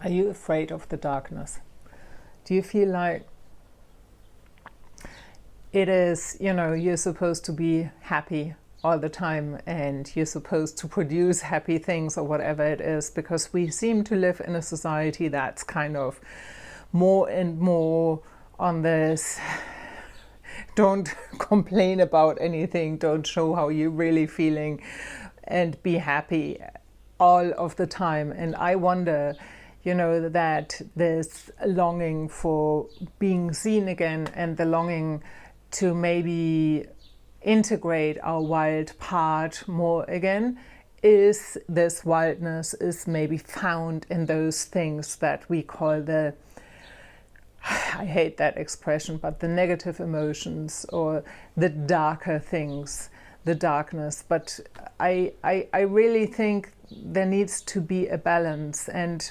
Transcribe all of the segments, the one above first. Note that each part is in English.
Are you afraid of the darkness? Do you feel like it is, you're supposed to be happy all the time and you're supposed to produce happy things or whatever it is, because we seem to live in a society that's kind of more and more on this don't complain about anything, don't show how you're really feeling, and be happy all of the time. And I wonder, that this longing for being seen again and the longing to maybe integrate our wild part more again, is this wildness is maybe found in those things that we call I hate that expression, but the negative emotions or the darker things, the darkness. But I really think there needs to be a balance. And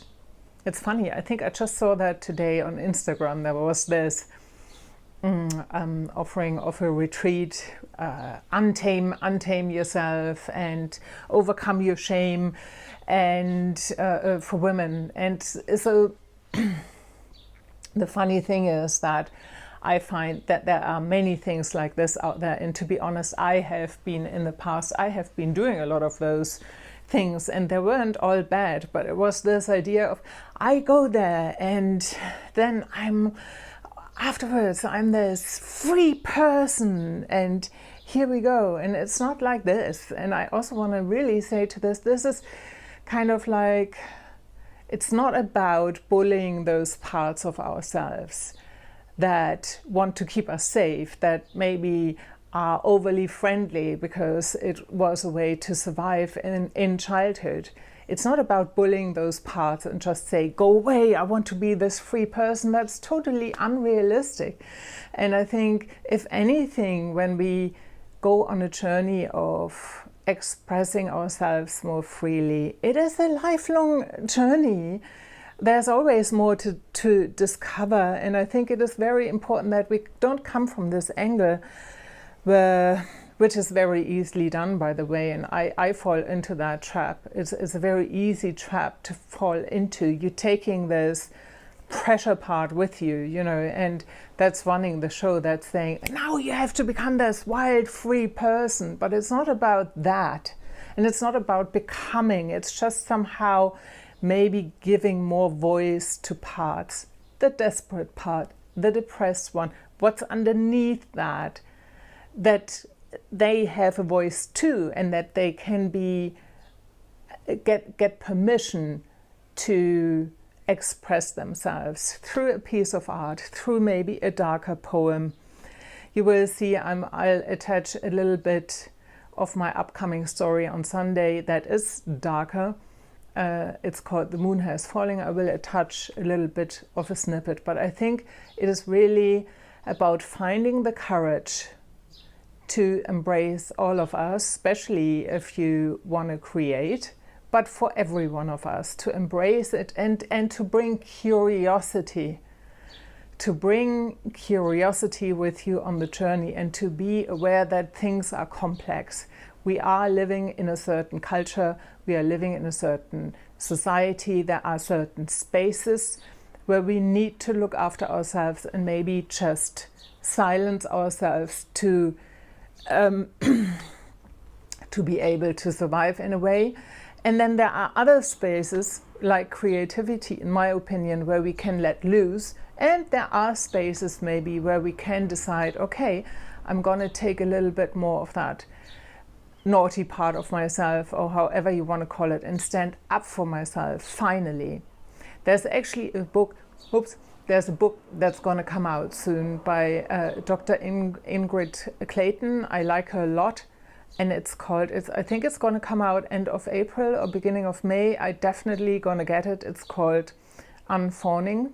it's funny, I think I just saw that today on Instagram. There was this offering of a retreat, untame yourself and overcome your shame, and for women. And so the funny thing is that I find that there are many things like this out there. And to be honest, I have been doing a lot of those things, and they weren't all bad, but it was this idea of I go there and then afterwards I'm this free person and here we go. And it's not like this. And I also want to really say to this is kind of like, it's not about bullying those parts of ourselves that want to keep us safe, that maybe are overly friendly because it was a way to survive in childhood. It's not about bullying those parts and just say, go away, I want to be this free person. That's totally unrealistic. And I think, if anything, when we go on a journey of expressing ourselves more freely, it is a lifelong journey. There's always more to discover. And I think it is very important that we don't come from this angle which is very easily done, by the way, and I fall into that trap. It's a very easy trap to fall into. You're taking this pressure part with you, and that's running the show, that's saying, now you have to become this wild, free person. But it's not about that. And it's not about becoming. It's just somehow maybe giving more voice to parts, the desperate part, the depressed one, what's underneath that they have a voice too, and that they can get permission to express themselves through a piece of art, through maybe a darker poem. You will see I'll attach a little bit of my upcoming story on Sunday that is darker. It's called The Moon Has Fallen. I will attach a little bit of a snippet, but I think it is really about finding the courage to embrace all of us, especially if you want to create, but for every one of us, to embrace it and to bring curiosity with you on the journey, and to be aware that things are complex. We are living in a certain culture, we are living in a certain society, there are certain spaces where we need to look after ourselves and maybe just silence ourselves to be able to survive in a way. And then there are other spaces like creativity, in my opinion, where we can let loose. And there are spaces maybe where we can decide, okay, I'm going to take a little bit more of that naughty part of myself, or however you want to call it, and stand up for myself finally. There's actually a book, there's a book that's going to come out soon by Dr. Ingrid Clayton. I like her a lot, and I think it's going to come out end of April or beginning of May. I definitely going to get it. It's called Unfawning,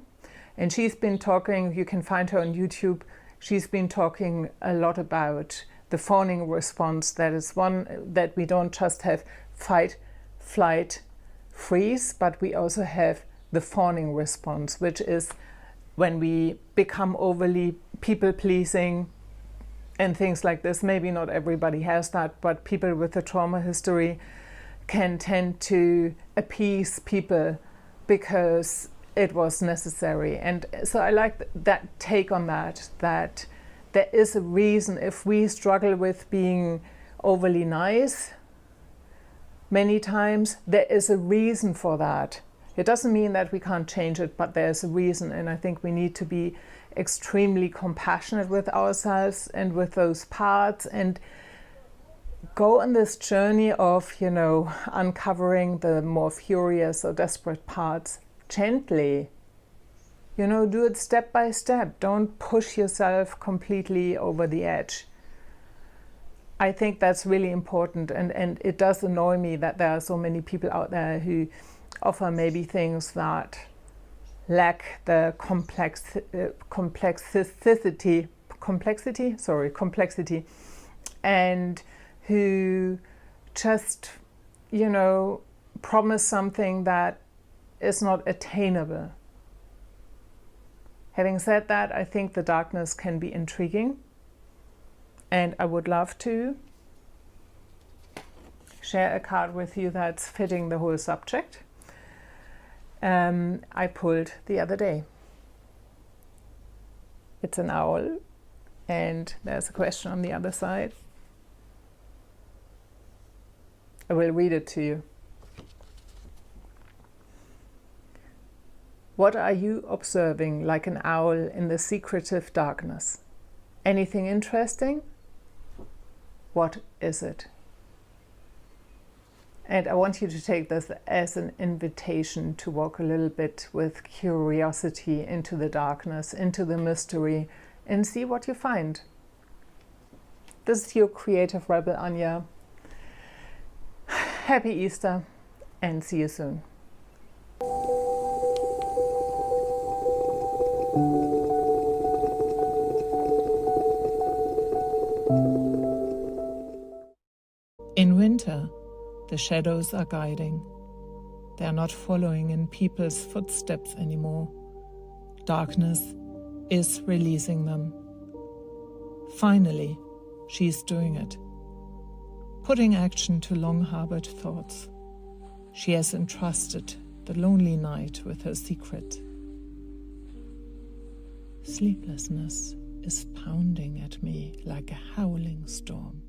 and she's been talking, you can find her on YouTube, she's been talking a lot about the fawning response. That is one that we don't just have fight, flight, freeze, but we also have the fawning response, which is when we become overly people-pleasing and things like this. Maybe not everybody has that, but people with a trauma history can tend to appease people because it was necessary. And so I like that take on that there is a reason. If we struggle with being overly nice many times, there is a reason for that. It doesn't mean that we can't change it, but there's a reason. And I think we need to be extremely compassionate with ourselves and with those parts, and go on this journey of, uncovering the more furious or desperate parts gently. Do it step by step. Don't push yourself completely over the edge. I think that's really important, and it does annoy me that there are so many people out there who offer maybe things that lack the complexity, and who just, promise something that is not attainable. Having said that, I think the darkness can be intriguing, and I would love to share a card with you that's fitting the whole subject. I pulled the other day. It's an owl, and there's a question on the other side. I will read it to you. What are you observing like an owl in the secretive darkness? Anything interesting? What is it? And I want you to take this as an invitation to walk a little bit with curiosity into the darkness, into the mystery, and see what you find. This is your creative rebel, Anja. Happy Easter, and see you soon. In winter, the shadows are guiding. They are not following in people's footsteps anymore. Darkness is releasing them. Finally, she's doing it, putting action to long-harbored thoughts. She has entrusted the lonely night with her secret. Sleeplessness is pounding at me like a howling storm.